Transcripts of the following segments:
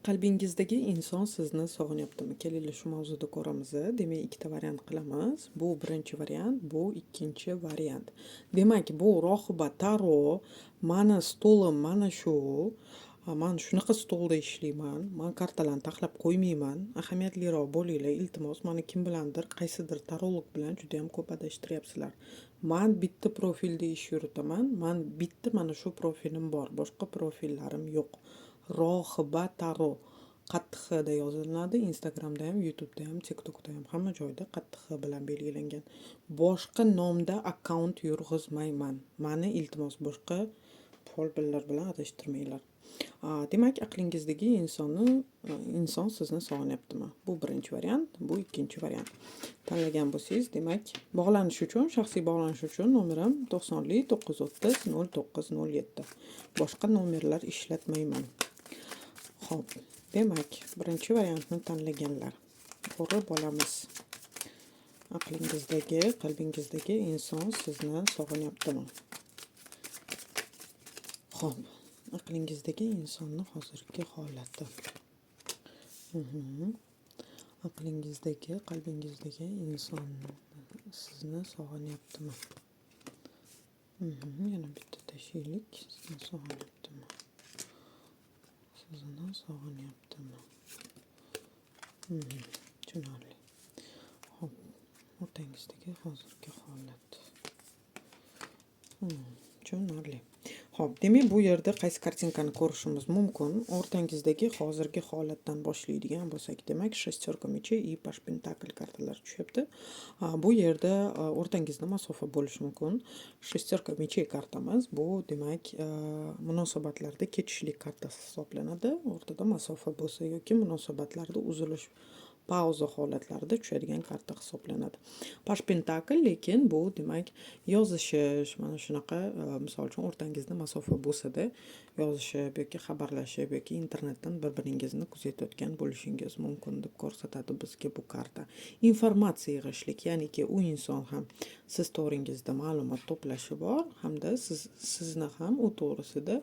Qalbingizdagi inson sizni sog'inyaptimi? Kelinglar shu mavzuda ko'ramiz. Demak, ikkita variant qilamiz. Bu birinchi variant, bu ikkinchi variant. Demak, bu rohiba Taro, mani stolim mana shu. Men shunaqa stolda ishlayman. Men kartalarni taxlab qo'ymayman. Ahamiyatliroq bo'linglar, iltimos. Meni kim bilandir, qaysidir tarolog bilan juda ham ko'p adashtiryapsizlar. Men bitta profilda ish yuritaman. Men bitta mana shu profilim bor. Boshqa profillarim yo'q. Rohiba Taro qattiq H da yoziladi. Instagramda ham, YouTube'da ham, TikTok'da ham hamma joyda qattiq H bilan belgilangan. Boshqa nomda akkaunt yurg'izmayman. Meni iltimos boshqa folbinlar bilan adashtirmanglar. Demak, aqlingizdagi inson sizni sog'inyaptimi? Bu birinchi variant, bu ikkinchi variant. Tanlagan bo'lsangiz, demak, bog'lanish uchun, shaxsiy bog'lanish uchun nomerim 90 930 0907. Boshqa nomerlar ishlatmayman. Xo'p, demak, birinchi variantni tanlaganlar. Ko'rib olamiz. Aqlingizdagi, qalbingizdagi inson sizni sog'inyaptimi? Xo'p, aqlingizdagi insonni hozirgi holati. Aqlingizdagi, qalbingizdagi inson sizni sog'inyaptimi? Yana bitta tashiylik. Sizni sog'inyaptimi? Sizni sog'inyaptimi? Tushunarli. Xo'p, o'rtangizdagi hozirgi holat. Tushunarli. Xo'p, demak, bu yerda qaysi kartinkani ko'rishimiz mumkin? O'rtangizdagi hozirgi holatdan boshlaydigan bo'lsak, demak, shesтерка мечей и паш pentakl kartalari tushyapti. Bu yerda o'rtangizda masofa bo'lishi mumkin. Shesтерка мечей kartamiz bu, demak, munosabatlarda ketishlik kartasi hisoblanadi. O'rtada masofa bo'lsa yoki munosabatlarda uzilish, pauza holatlarida tushadigan karta hisoblanadi. Pash pentakl, lekin bu demak yozishish, mana shunaqa, misol uchun o'rtangizda masofa bo'lsa-da, yozishib yoki xabarlashib yoki internetdan bir-biringizni kuzatayotgan bo'lishingiz mumkin deb ko'rsatadi bizga bu karta. Informatsiya yig'ishlik, ya'niki u inson ham siz to'g'ringizda ma'lumot to'plashi bor, hamda sizni ham u to'g'risida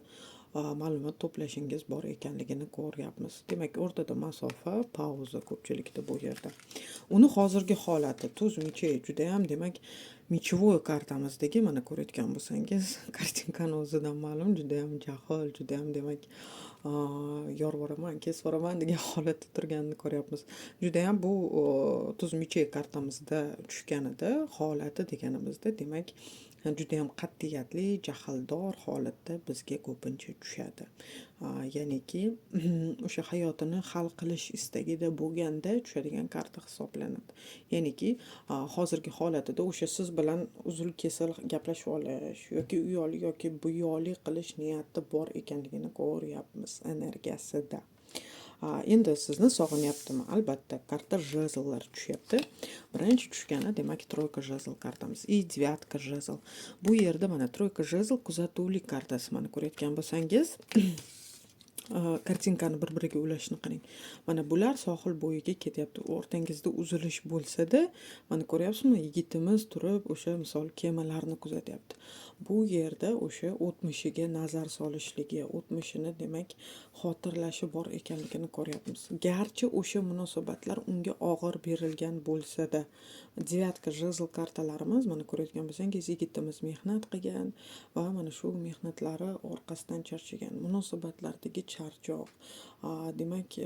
ma'lumot to'plashingiz bor ekanligini ko'ryapmiz. Demak, o'rtada masofa, pauza ko'pchilikda bu yerda. Uni hozirgi holati tuz mechey juda ham, demak, mechевой kartamizdagi, mana ko'rayotgan bo'lsangiz, kartinkani o'zidan ma'lum, juda ham jahl, juda ham, demak, yorvoraman, kesvoraman degan holatda turganini ko'ryapmiz. Juda ham bu tuz mechey kartamizda tushganida, holati deganimizda, demak, juda ham qat'iyatli, jahldor holatda bizga ko'pincha tushadi. Ya'niki o'sha hayotini hal qilish istagida bo'lganda tushadigan karta hisoblanadi. Ya'niki hozirgi holatida o'sha siz bilan uzil kesil gaplashib olish yoki uyoli yoki buyoli qilish niyati bor ekanligini ko'ryapmiz energiyasida. Endi sizni sog'inyaptimi? Albatta, karta jezllar tushyapti. Birinchi tushgani, demak, troyka jezl kartamiz и devatka jezl. Bu yerda mana troyka jezl kuzatuvlik kartasi, mana ko'rayotgan bo'lsangiz, kartinkani bir-biriga ulashni qarang. Mana bular sohil bo'yiga ketyapti. O'rtangizda uzilish bo'lsa-da, mana ko'ryapsizmi, yigitimiz turib o'sha misol kemalarni kuzatyapti. Bu yerda o'sha o'tmishiga nazar solishligi, o'tmishini, demak, xotirlashi bor ekanligini ko'ryapmiz. Garchi o'sha munosabatlar unga og'ir berilgan bo'lsa-da, devatka jezl kartalarimiz, mana ko'rayotgan bo'lsangiz, yigitimiz mehnat qilgan va mana shu mehnatlari orqasidan charchagan. Munosabatlardagi charchoq, demak,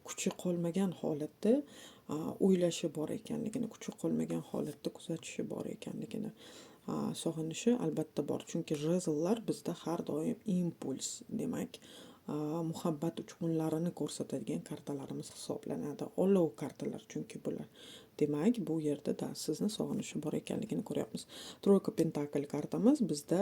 kuchi qolmagan holatda o'ylashi bor ekanligini, kuchi qolmagan holatda kuzatishi bor ekanligini, sog'inishi albatta bor. Chunki jezllar bizda har doim impuls, demak, muhabbat uchqunlarini ko'rsatadigan kartalarimiz hisoblanadi. Olov kartalar chunki bular. Demak, bu yerda da sizni sog'inishi bor ekanligini ko'ryapmiz. Troyka pentakl kartamiz bizda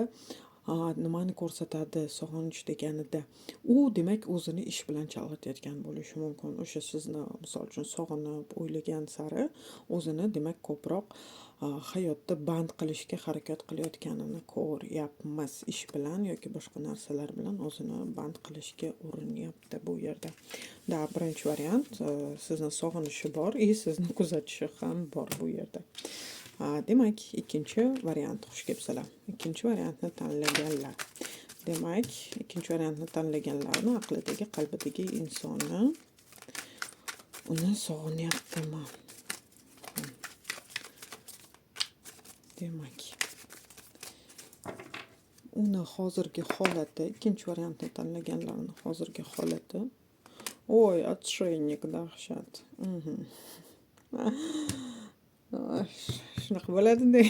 nimani ko'rsatadi sog'inish deganida? U, demak, o'zini ish bilan chalg'itayotgan bo'lishi mumkin. O'sha sizni misol uchun sog'inib, o'ylagan sari o'zini, demak, ko'proq hayotda band qilishga harakat qilayotganini ko'ryapmiz. Ish bilan yoki boshqa narsalar bilan o'zini band qilishga urinyapti bu yerda. Birinchi variant, sizni sog'inishi bor, sizni kuzatishi ham bor bu yerda. Demak, ikkinchi variant xush kelibsizlar. Ikkinchi variantni tanlaganlar. Demak, ikkinchi variantni tanlaganlarni aqlidagi, qalbidagi insonni uni sog'inyaptimi? Demak, uni hozirgi holati, ikkinchi variantni tanlaganlarni hozirgi holati. Oy, отшельник, dahshat. Shunaqa bo'ladi-da.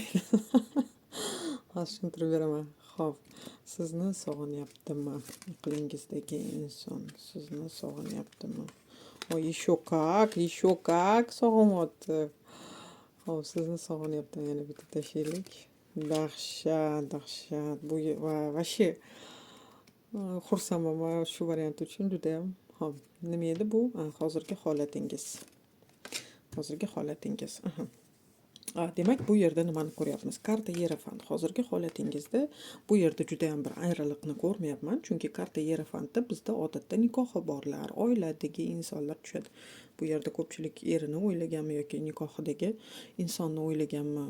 Hozir tushuntirib beraman. Xo'p, sizni sog'inyaptimi? Aqlingizdagi inson sizni sog'inyaptimi? Oy, еще как sog'inyapti. Xo'p, sizni sog'inyaptimi? Yana bitta tashlaylik. Dahshat. Bu вообще xursandman shu variant uchun judayam. Xo'p, nima edi bu? Hozirgi holatingiz. Hozirgi holatingiz. Demak, bu yerda nimani ko'ryapmiz? Karta Yerofant. Hozirgi holatingizda bu yerda juda ham bir ayriliqni ko'rmayapman, chunki karta Yerofantda bizda odatda nikohi borlar, oiladagi insonlar tushadi. Bu yerda ko'pchilik erini o'ylaganmi yoki nikohidagi insonni o'ylaganmi?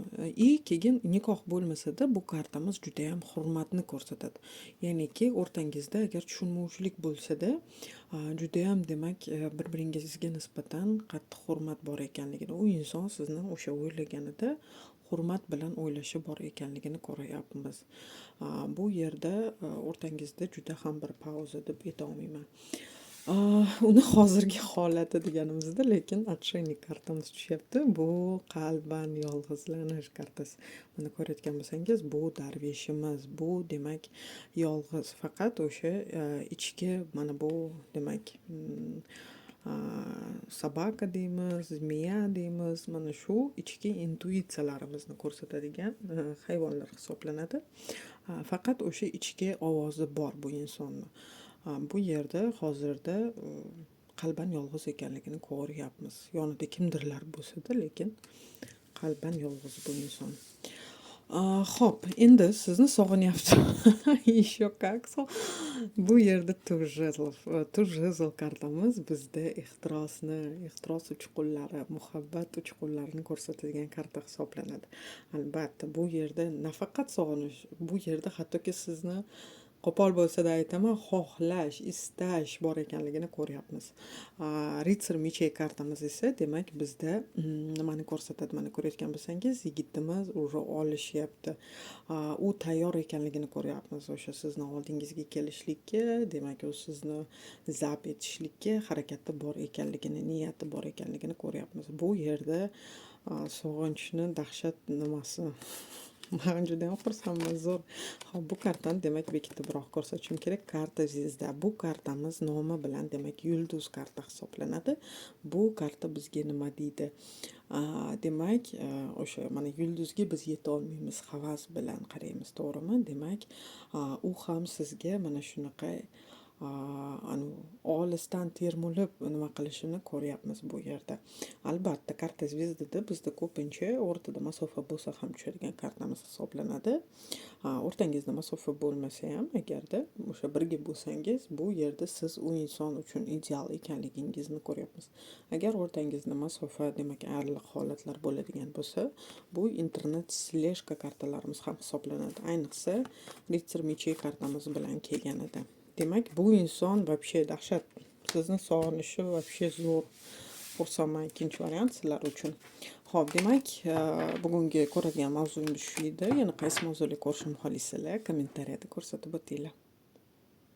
Keyin nikoh bo'lmasa-da bu kartamiz juda ham hurmatni ko'rsatadi. Ya'niki o'rtangizda agar tushunmovchilik bo'lsa-da, juda ham demak bir-biringizga nisbatan qattiq hurmat bor ekanligini, u inson sizni o'sha o'ylaganida hurmat bilan o'ylashi bor ekanligini ko'ryapmiz. Bu yerda o'rtangizda juda ham bir pauza deb ayta olmayman. Uni hozirgi holati deganimizda, lekin отшельник kartamiz tushyapti. Bu qalban yolg'izlanish kartasi. Mana ko'rayotgan bo'lsangiz, bu darveshimiz. Bu demak yolg'iz, faqat o'sha ichki mana bu demak собака deymiz, zmiya deymiz. Mana shu ichki intuitsiyalarimizni ko'rsatadigan hayvonlar hisoblanadi. Faqat o'sha ichki ovozi bor bu insonni. Bu yerda hozirda qalban yolg'iz ekanligini ko'ryapmiz. Yonida kimdirlar bo'lsa-da, lekin qalban yolg'iz bu inson. Xo'p, endi sizni sog'inyapti. Еще как. Bu yerda tuj jezl kartamiz bizda ehtiros uchqunlari, muhabbat uchqunlarini ko'rsatadigan karta hisoblanadi. Albatta, bu yerda nafaqat sog'inish, bu yerda hattoki sizni qo'pol bo'lsa-da aytaman, xohlash, istash bor ekanligini ko'ryapmiz. Ritsar mechey kartamiz esa demak bizda nimani ko'rsatadi? Mana ko'rayotgan bo'lsangiz, yigitimiz уже olishyapti. U tayyor ekanligini ko'ryapmiz. O'sha sizni oldingizga kelishlikka, demak u sizni zabt etishlikka harakati bor ekanligini, niyati bor ekanligini ko'ryapmiz. Bu yerda sog'inchni dahshat nimasi? Men juda ham xursandman, zo'r. Xo'p, bu kartani demak bekitibroq ko'rsatishim kerak. Karta zvezda. Bu kartamiz nomi bilan demak yulduz karta hisoblanadi. Bu karta bizga nima deydi? Demak, o'sha mana yulduzga biz yeta olmaymiz, havas bilan qaraymiz, to'g'rimi? Demak, u ham sizga mana shunaqa olisdan termulib nima qilishini ko'ryapmiz bu yerda. Albatta, karta zvezdada bizda ko'pincha o'rtada masofa bo'lsa ham tushadigan kartamiz hisoblanadi. O'rtangizda masofa bo'lmasa ham, agarda o'sha birga bo'lsangiz, bu yerda siz u inson uchun ideal ekanligingizni ko'ryapmiz. Agar o'rtangizda masofa, demak ayriliq holatlar bo'ladigan bo'lsa, bu internet sleshka kartalarimiz ham hisoblanadi. Ayniqsa, ritsar mechey kartamiz bilan kelganida. Demak, bu inson вообще dahshat. Sizni sog'inishi вообще zo'r. Xursandman ikkinchi variant sizlar uchun. Xo'p, demak, bugungi ko'radigan mavzuyimiz shu edi. Yana qaysi mavzularni ko'rishni xohlaysizlar, kommentariyada ko'rsatib o'tinglar.